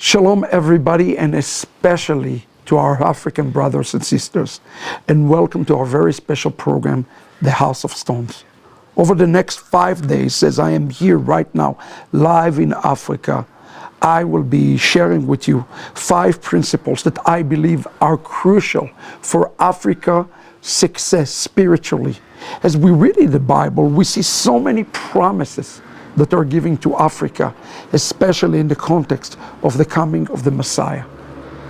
Shalom everybody, and especially to our African brothers and sisters, and welcome to our very special program, The House of Stones. Over the next 5 days, as I am here right now, live in Africa, I will be sharing with you 5 principles that I believe are crucial for Africa's success spiritually. As we read in the Bible, we see so many promises that are given to Africa, especially in the context of the coming of the Messiah.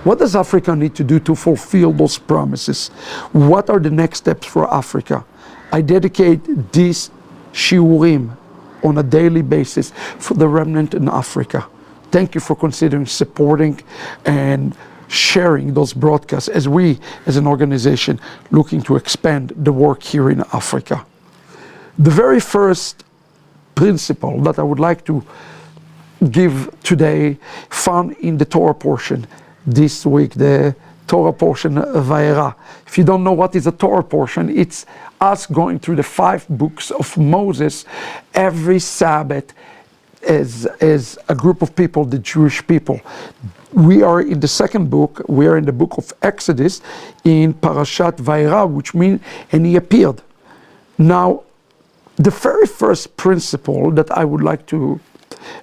What does Africa need to do to fulfill those promises? What are the next steps for Africa? I dedicate these shiurim on a daily basis for the remnant in Africa. Thank you for considering supporting and sharing those broadcasts as we, as an organization, looking to expand the work here in Africa. The very first principle that I would like to give today, found in the Torah portion this week, the Torah portion Vayera. If you don't know what is a Torah portion, it's us going through the 5 books of Moses every Sabbath as a group of people, the Jewish people. We are in the second book, we are in the book of Exodus, in Parashat Vayera, which means, and he appeared. Now, the very first principle that I would like to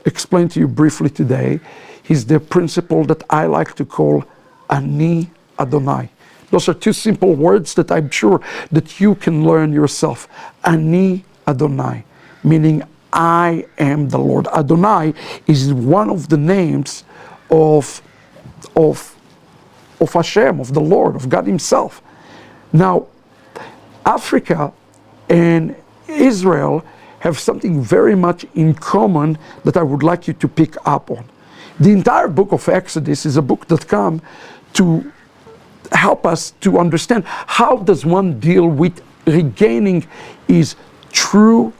explain to you briefly today is the principle that I like to call Ani Adonai. Those are 2 simple words that I'm sure that you can learn yourself. Ani Adonai, meaning I am the Lord. Adonai is one of the names of Hashem, of the Lord, of God himself. Now, Africa and Israel have something very much in common that I would like you to pick up on. The entire book of Exodus is a book that comes to help us to understand how does one deal with regaining his true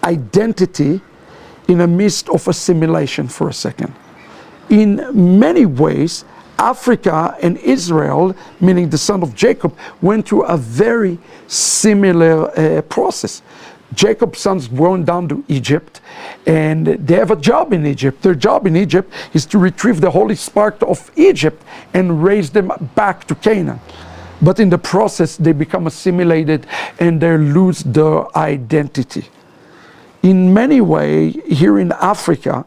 identity in the midst of assimilation for a second. In many ways, Africa and Israel, meaning the son of Jacob, went through a very similar process. Jacob's sons went down to Egypt, and they have a job in Egypt. Their job in Egypt is to retrieve the holy spark of Egypt and raise them back to Canaan. But in the process, they become assimilated and they lose their identity. In many ways, here in Africa,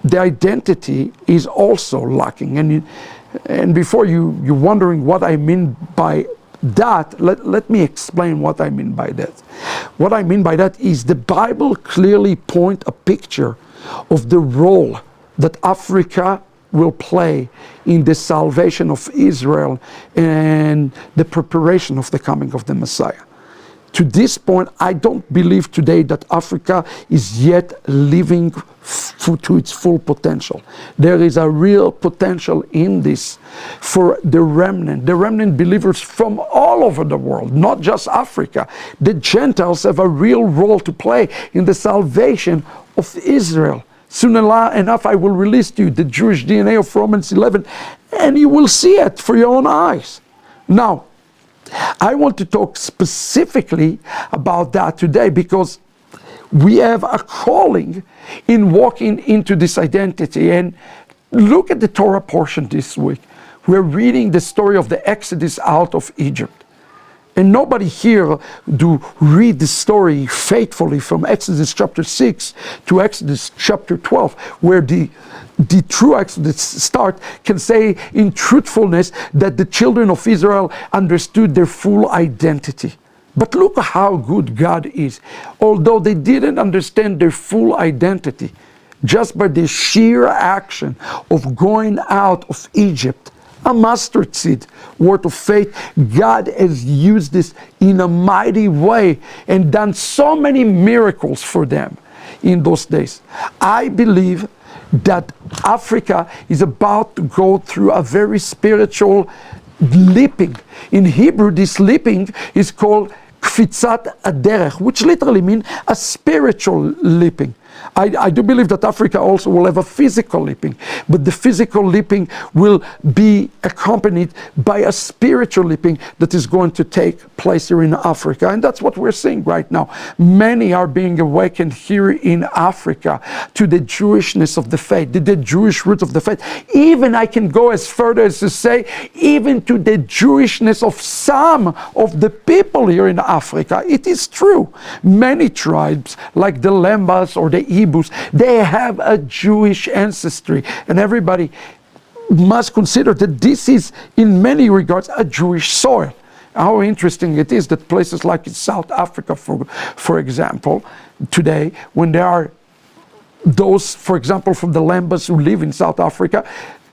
the identity is also lacking. And before you're wondering what I mean by that, let me explain what I mean by that. What I mean by that is the Bible clearly points a picture of the role that Africa will play in the salvation of Israel and the preparation of the coming of the Messiah. To this point, I don't believe today that Africa is yet living to its full potential. There is a real potential in this for the remnant believers from all over the world, not just Africa. The Gentiles have a real role to play in the salvation of Israel. Soon enough, I will release to you the Jewish DNA of Romans 11, and you will see it for your own eyes. Now, I want to talk specifically about that today because we have a calling in walking into this identity. And look at the Torah portion this week. We're reading the story of the Exodus out of Egypt. And nobody here do read the story faithfully from Exodus chapter 6 to Exodus chapter 12, where the true Exodus start can say in truthfulness that the children of Israel understood their full identity. But look how good God is. Although they didn't understand their full identity, just by the sheer action of going out of Egypt, a mustard seed worth of faith, God has used this in a mighty way and done so many miracles for them in those days. I believe that Africa is about to go through a very spiritual leaping. In Hebrew, this leaping is called Kfitzat Aderech, which literally means a spiritual leaping. I do believe that Africa also will have a physical leaping, but the physical leaping will be accompanied by a spiritual leaping that is going to take place here in Africa. And that's what we're seeing right now. Many are being awakened here in Africa to the Jewishness of the faith, the Jewish roots of the faith. Even I can go as further as to say, even to the Jewishness of some of the people here in Africa. It is true. Many tribes, like the Lembas or the Ibus, they have a Jewish ancestry, and everybody must consider that this is in many regards a Jewish soil. How interesting it is that places like in South Africa, for example, today, when there are those, for example, from the Lembas who live in South Africa,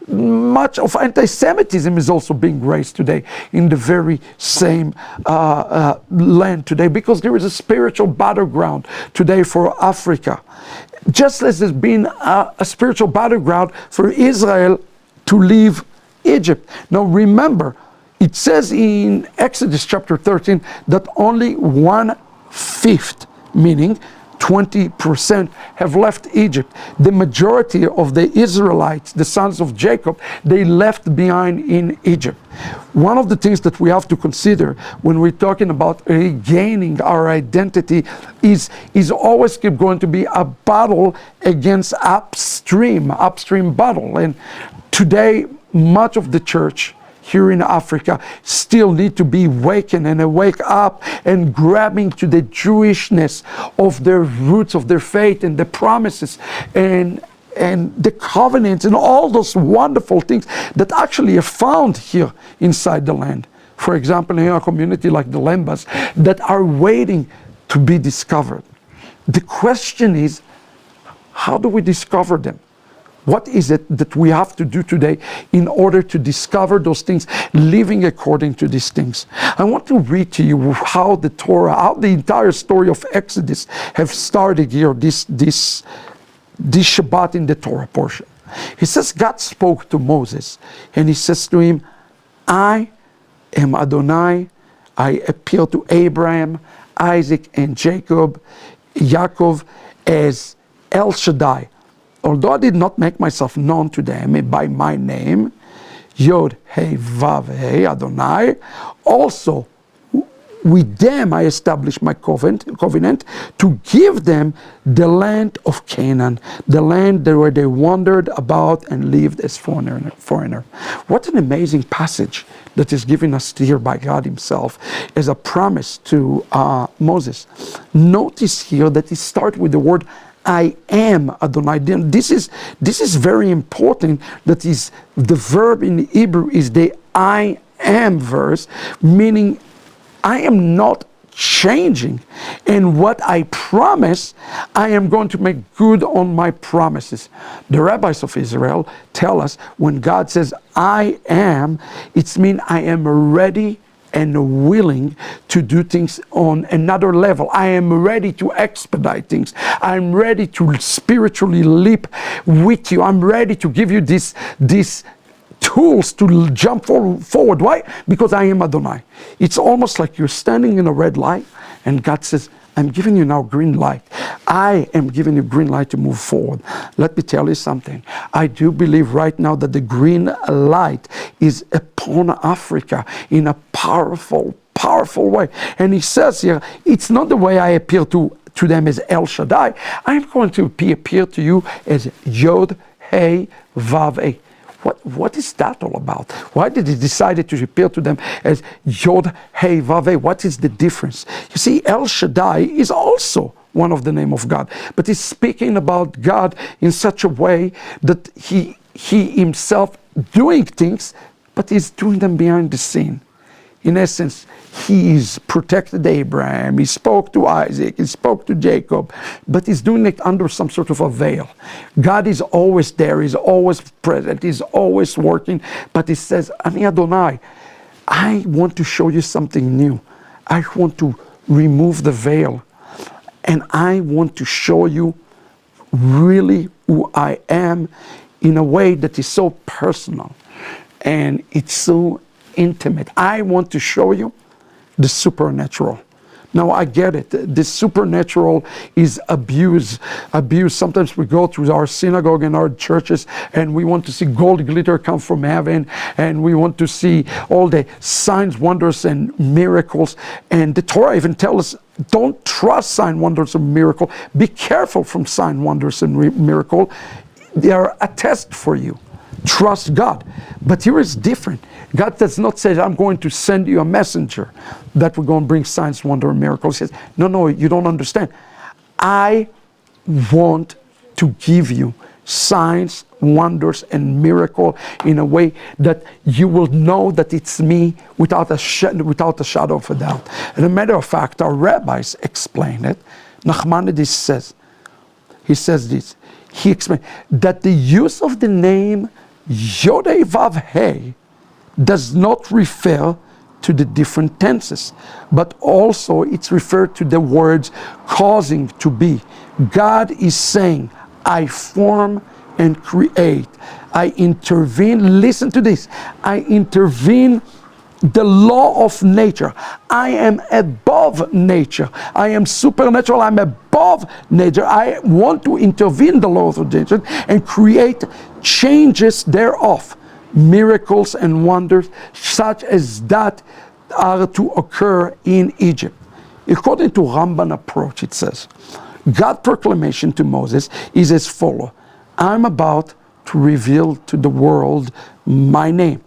much of anti-Semitism is also being raised today in the very same land today, because there is a spiritual battleground today for Africa. Just as there's been a spiritual battleground for Israel to leave Egypt. Now remember, it says in Exodus chapter 13 that only 1/5, meaning 20%, have left Egypt. The majority of the Israelites, the sons of Jacob, they left behind in Egypt. One of the things that we have to consider when we're talking about regaining our identity is always going to be a battle against upstream battle. And today, much of the church here in Africa still need to be wakened and wake up and grabbing to the Jewishness of their roots, of their faith and the promises and the covenants and all those wonderful things that actually are found here inside the land. For example, in a community like the Lembas that are waiting to be discovered. The question is, how do we discover them? What is it that we have to do today in order to discover those things, living according to these things? I want to read to you how the Torah, how the entire story of Exodus have started here, this Shabbat in the Torah portion. He says, God spoke to Moses, and he says to him, I am Adonai. I appeal to Abraham, Isaac, and Yaakov as El Shaddai. Although I did not make myself known to them by my name, Yod, He, Vav, He, Adonai, also with them I established my covenant to give them the land of Canaan, the land where they wandered about and lived as foreigner. What an amazing passage that is given us here by God himself as a promise to Moses. Notice here that it starts with the word I am Adonai. This is very important. That is, the verb in Hebrew is the I am verse, meaning I am not changing. And what I promise, I am going to make good on my promises. The rabbis of Israel tell us when God says I am, it means I am ready and willing to do things on another level. I am ready to expedite things. I'm ready to spiritually leap with you. I'm ready to give you these tools to jump forward. Why? Because I am Adonai. It's almost like you're standing in a red light and God says, I'm giving you now green light. I am giving you green light to move forward. Let me tell you something. I do believe right now that the green light is upon Africa in a powerful way. And he says here, it's not the way I appear to them as El Shaddai. I'm going to appear to you as Yod, He, Vav, He. What is that all about? Why did he decide to appear to them as Yod, He, Vav, He? What is the difference? You see, El Shaddai is also one of the name of God, but he's speaking about God in such a way that he himself doing things, but he's doing them behind the scene. In essence, he's protected Abraham, he spoke to Isaac, he spoke to Jacob, but he's doing it under some sort of a veil. God is always there, he's always present, he's always working, but he says, Ani Adonai, I want to show you something new. I want to remove the veil, and I want to show you really who I am in a way that is so personal, and it's so intimate. I want to show you the supernatural, Now I get it. The supernatural is abused. Sometimes we go to our synagogue and our churches and we want to see gold glitter come from heaven, and we want to see all the signs, wonders, and miracles. And the Torah even tells us, don't trust sign, wonders, and miracle. Be careful from sign, wonders, and miracle. They are a test for you. Trust God. But here is different. God does not say, I'm going to send you a messenger that will go and bring signs, wonder, and miracles. He says, no, you don't understand. I want to give you signs, wonders, and miracle in a way that you will know that it's me without a shadow of a doubt. And a matter of fact, our rabbis explain it. Nachmanides says, he explained that the use of the name Yodei Vav Hey does not refer to the different tenses, but also it's referred to the words causing to be. God is saying, I form and create. I intervene. Listen to this. I intervene the law of nature. I am above nature. I am supernatural. I'm above nature. I want to intervene the laws of nature and create changes thereof, miracles and wonders such as that are to occur in Egypt. According to Ramban approach, it says, God's proclamation to Moses is as follows: I'm about to reveal to the world my name,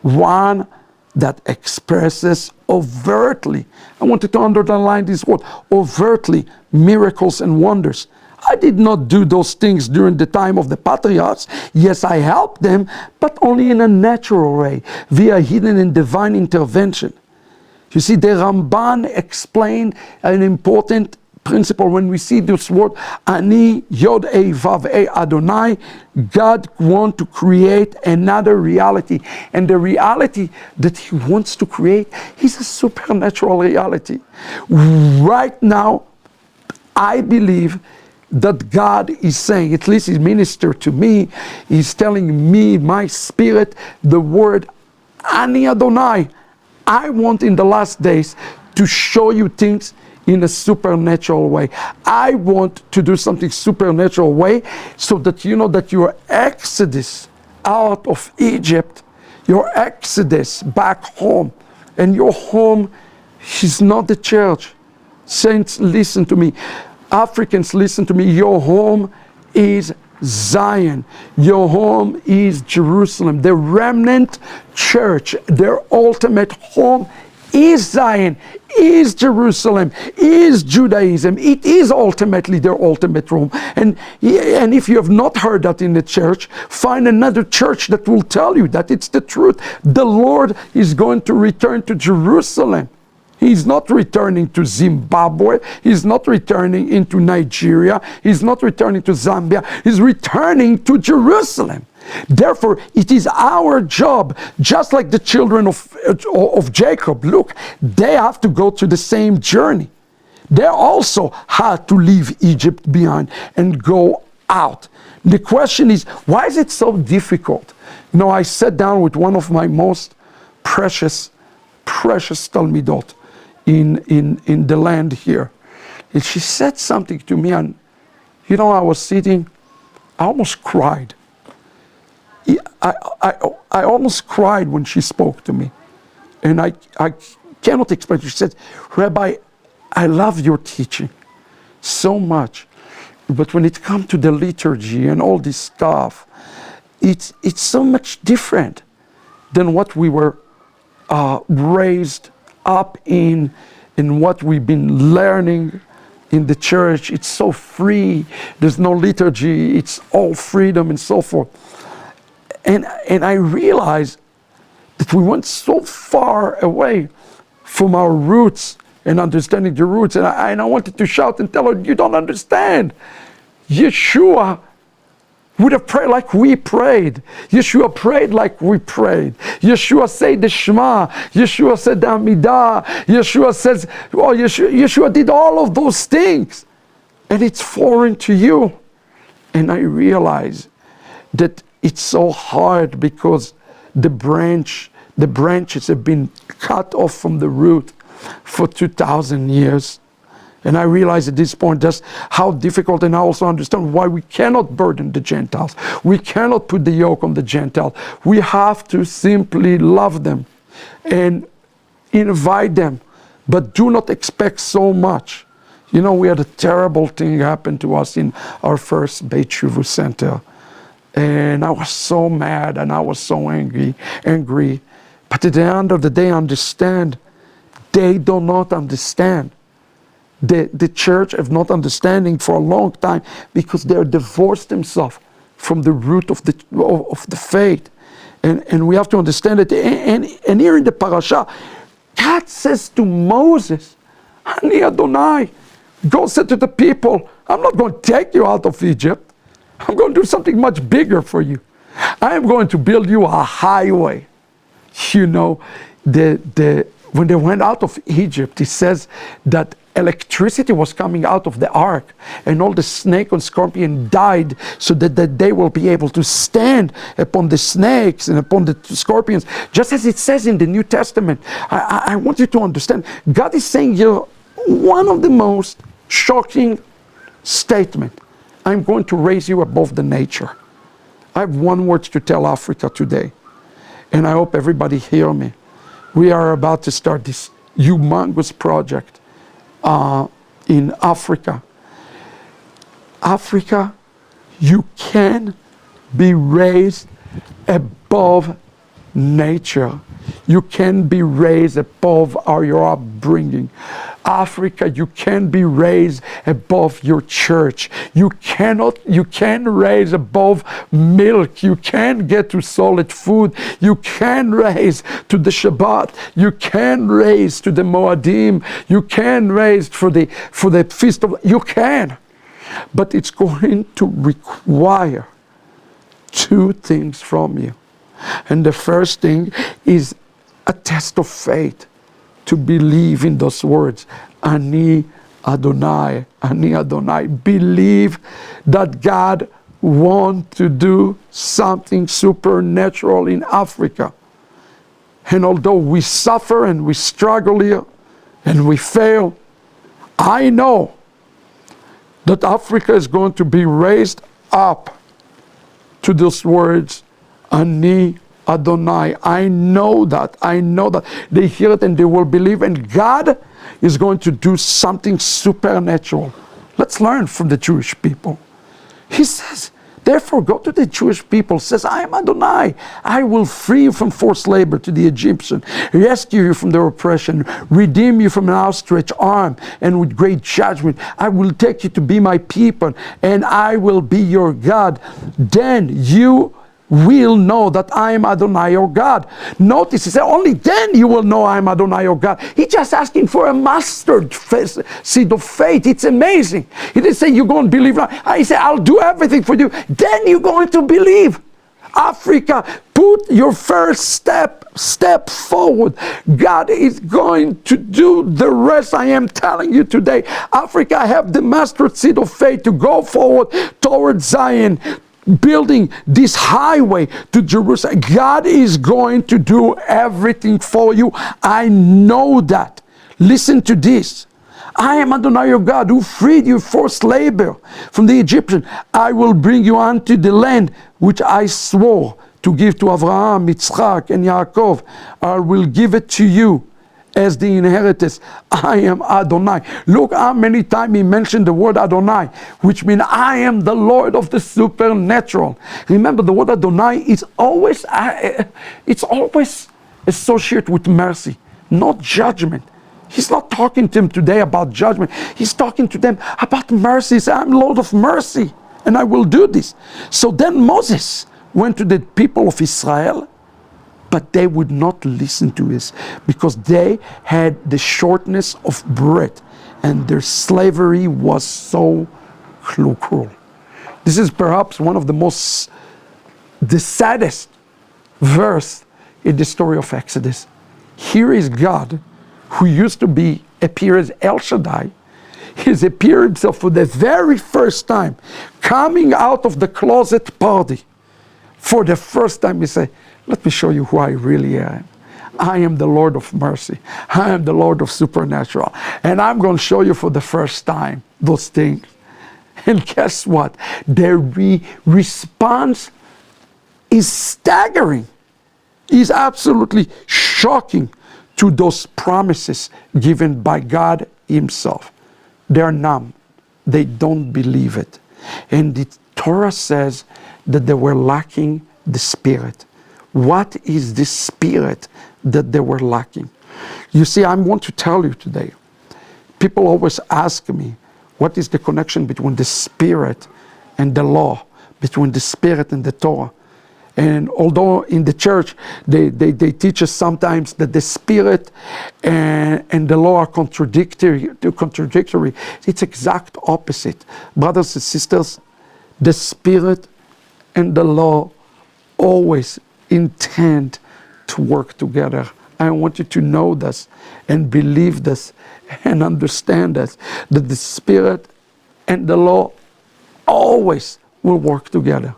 one that expresses overtly. I wanted to underline this word, overtly, miracles and wonders. I did not do those things during the time of the patriarchs. Yes, I helped them, but only in a natural way, via hidden and divine intervention. You see, the Ramban explained an important principle when we see this word, Ani Yod Ei Vav Ei Adonai. God wants to create another reality, and the reality that He wants to create is a supernatural reality. Right now, I believe that God is saying, at least He ministered to me, He's telling me, my spirit, the word Ani Adonai. I want in the last days to show you things in a supernatural way. I want to do something supernatural way so that you know that your exodus out of Egypt, your exodus back home, and your home is not the church. Saints, listen to me. Africans, listen to me. Your home is Zion. Your home is Jerusalem. The remnant church, their ultimate home is Zion, is Jerusalem, is Judaism. It is ultimately their ultimate home. And if you have not heard that in the church, find another church that will tell you that it's the truth. The Lord is going to return to Jerusalem. He's not returning to Zimbabwe. He's not returning into Nigeria. He's not returning to Zambia. He's returning to Jerusalem. Therefore, it is our job, just like the children of Jacob. Look, they have to go to the same journey. They also had to leave Egypt behind and go out. The question is, why is it so difficult? You know, I sat down with one of my most precious Talmidot in the land here. And she said something to me, and you know, I was sitting, I almost cried. I almost cried when she spoke to me. And I cannot explain. She said, Rabbi, I love your teaching so much. But when it comes to the liturgy and all this stuff, it's so much different than what we were raised up in what we've been learning in the church. It's so free. There's no liturgy. It's all freedom and so forth. And I realized that we went so far away from our roots and understanding the roots. And I wanted to shout and tell her, you don't understand. Yeshua would have prayed like we prayed. Yeshua prayed like we prayed. Yeshua said the Shema. Yeshua said the Amidah. Yeshua says, well, Yeshua did all of those things. And it's foreign to you. And I realized that it's so hard because the branches have been cut off from the root. for 2,000 years. And I realize at this point just how difficult, and I also understand why we cannot burden the Gentiles. We cannot put the yoke on the Gentiles. We have to simply love them and invite them, but do not expect so much. You know, we had a terrible thing happen to us in our first Beit Shuvu center. And I was so mad and I was so angry. But at the end of the day, understand, they do not understand. The church have not understanding for a long time because they're divorced themselves from the root of the faith. And we have to understand it. And here in the parasha, God says to Moses, Ani Adonai, go say to the people, I'm not going to take you out of Egypt. I'm going to do something much bigger for you. I am going to build you a highway. You know, when they went out of Egypt, it says that electricity was coming out of the ark, and all the snake and scorpion died, so that they will be able to stand upon the snakes and upon the scorpions, just as it says in the New Testament. I want you to understand, God is saying here one of the most shocking statements. I'm going to raise you above the nature. I have one word to tell Africa today, and I hope everybody hear me. We are about to start this humongous project in Africa. Africa, you can be raised above nature. You can be raised above your upbringing. Africa, you can be raised above your church. You can raise above milk. You can get to solid food. You can raise to the Shabbat. You can raise to the Moadim. You can raise for the feast of. You can, but it's going to require two things from you. And the first thing is a test of faith, to believe in those words, Ani Adonai, Ani Adonai. Believe that God wants to do something supernatural in Africa. And although we suffer and we struggle here and we fail, I know that Africa is going to be raised up to those words, Ani Adonai. I know that. They hear it and they will believe, and God is going to do something supernatural. Let's learn from the Jewish people. He says, therefore go to the Jewish people, says, I am Adonai. I will free you from forced labor to the Egyptian, rescue you from their oppression, redeem you from an outstretched arm, and with great judgment I will take you to be my people, and I will be your God. Then you will know that I am Adonai your God. Notice, he said, only then you will know I am Adonai your God. He's just asking for a mustard seed of faith. It's amazing. He didn't say you're going to believe. He said, I'll do everything for you. Then you're going to believe. Africa, put your first step forward. God is going to do the rest. I am telling you today, Africa, have the mustard seed of faith to go forward towards Zion, building this highway to Jerusalem. God is going to do everything for you. I know that. Listen to this. I am Adonai your God, who freed you forced labor from the Egyptian. I will bring you unto the land which I swore to give to Abraham, Itzhak, and Yaakov. I will give it to you as the inheritance. I am Adonai. Look how many times he mentioned the word Adonai, which means I am the Lord of the supernatural. Remember, the word Adonai is always associated with mercy, not judgment. He's not talking to them today about judgment. He's talking to them about mercy. He said, I'm Lord of mercy, and I will do this. So then Moses went to the people of Israel, but they would not listen to this because they had the shortness of breath and their slavery was so cruel. This is perhaps one of the saddest verse in the story of Exodus. Here is God, who used to appear as El Shaddai. He's appeared himself for the very first time, coming out of the closet party. For the first time, he said, let me show you who I really am. I am the Lord of mercy. I am the Lord of supernatural. And I'm going to show you for the first time those things. And guess what? Their response is staggering. Is absolutely shocking to those promises given by God Himself. They're numb. They don't believe it. And the Torah says that they were lacking the Spirit. What is the Spirit that they were lacking? You see, I want to tell you today, people always ask me, what is the connection between the Spirit and the law, between the Spirit and the Torah? And although in the church they teach us sometimes that the Spirit and the law are contradictory, it's exact opposite. Brothers and sisters, the Spirit and the law always intend to work together. I want you to know this and believe this and understand this, that the Spirit and the law always will work together.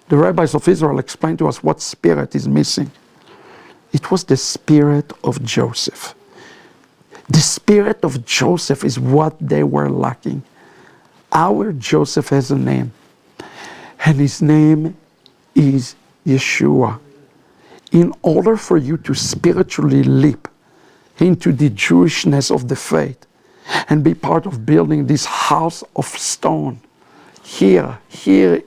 The rabbis of Israel explained to us what spirit is missing. It was the spirit of Joseph. The spirit of Joseph is what they were lacking. Our Joseph has a name, and his name is Yeshua. In order for you to spiritually leap into the Jewishness of the faith and be part of building this house of stone here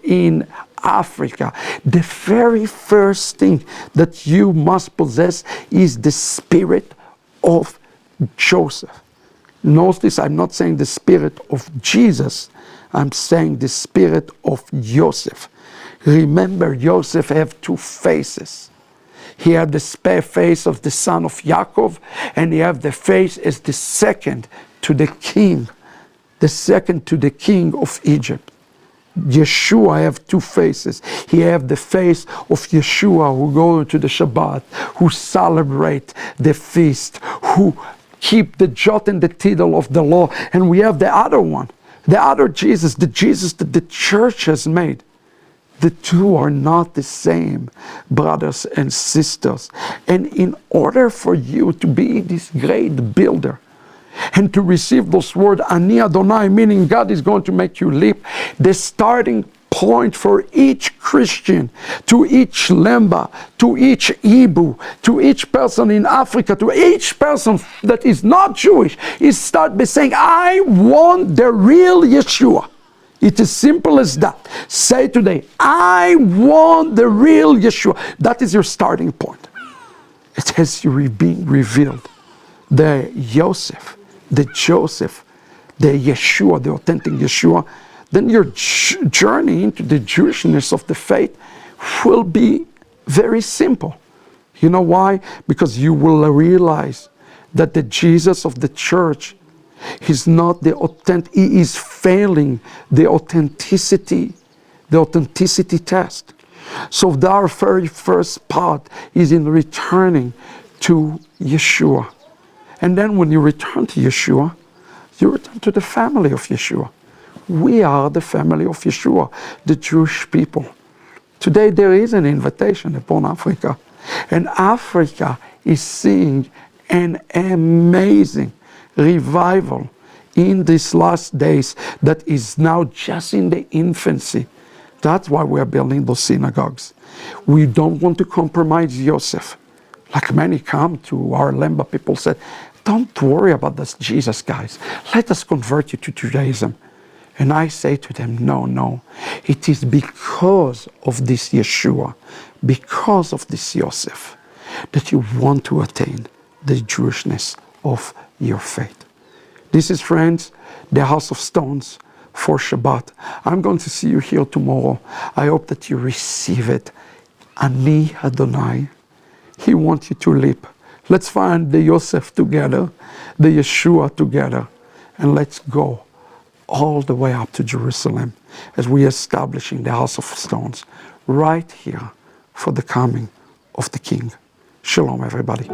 in Africa, the very first thing that you must possess is the spirit of Joseph. Notice, I'm not saying the spirit of Jesus, I'm saying the spirit of Joseph. Remember, Joseph had two faces. He had the face of the son of Yaakov, and he had the face as the second to the king of Egypt. Yeshua have two faces. He have the face of Yeshua, who go to the Shabbat, who celebrate the feast, who keep the jot and the tittle of the law. And we have the other one, the other Jesus, the Jesus that the church has made. The two are not the same, brothers and sisters. And in order for you to be this great builder, and to receive those words, Ani Adonai, meaning God is going to make you leap, the starting point for each Christian, to each Lemba, to each Hebrew, to each person in Africa, to each person that is not Jewish, is start by saying, I want the real Yeshua. It's as simple as that. Say today, I want the real Yeshua. That is your starting point. It has been revealed. The Joseph, the Yeshua, the authentic Yeshua, then your journey into the Jewishness of the faith will be very simple. You know why? Because you will realize that the Jesus of the church is not the authentic, he is failing the authenticity test. So our very first part is in returning to Yeshua. And then when you return to Yeshua, you return to the family of Yeshua. We are the family of Yeshua, the Jewish people. Today there is an invitation upon Africa. And Africa is seeing an amazing revival in these last days that is now just in the infancy. That's why we are building those synagogues. We don't want to compromise Joseph. Like many come to our Lemba people said, don't worry about this Jesus, guys. Let us convert you to Judaism. And I say to them, no. It is because of this Yeshua, because of this Joseph, that you want to attain the Jewishness of your faith. This is, friends, the House of Stones for Shabbat. I'm going to see you here tomorrow. I hope that you receive it. Ani Adonai. He wants you to leap. Let's find the Yosef together, the Yeshua together, and let's go all the way up to Jerusalem as we are establishing the House of Stones right here for the coming of the King. Shalom, everybody.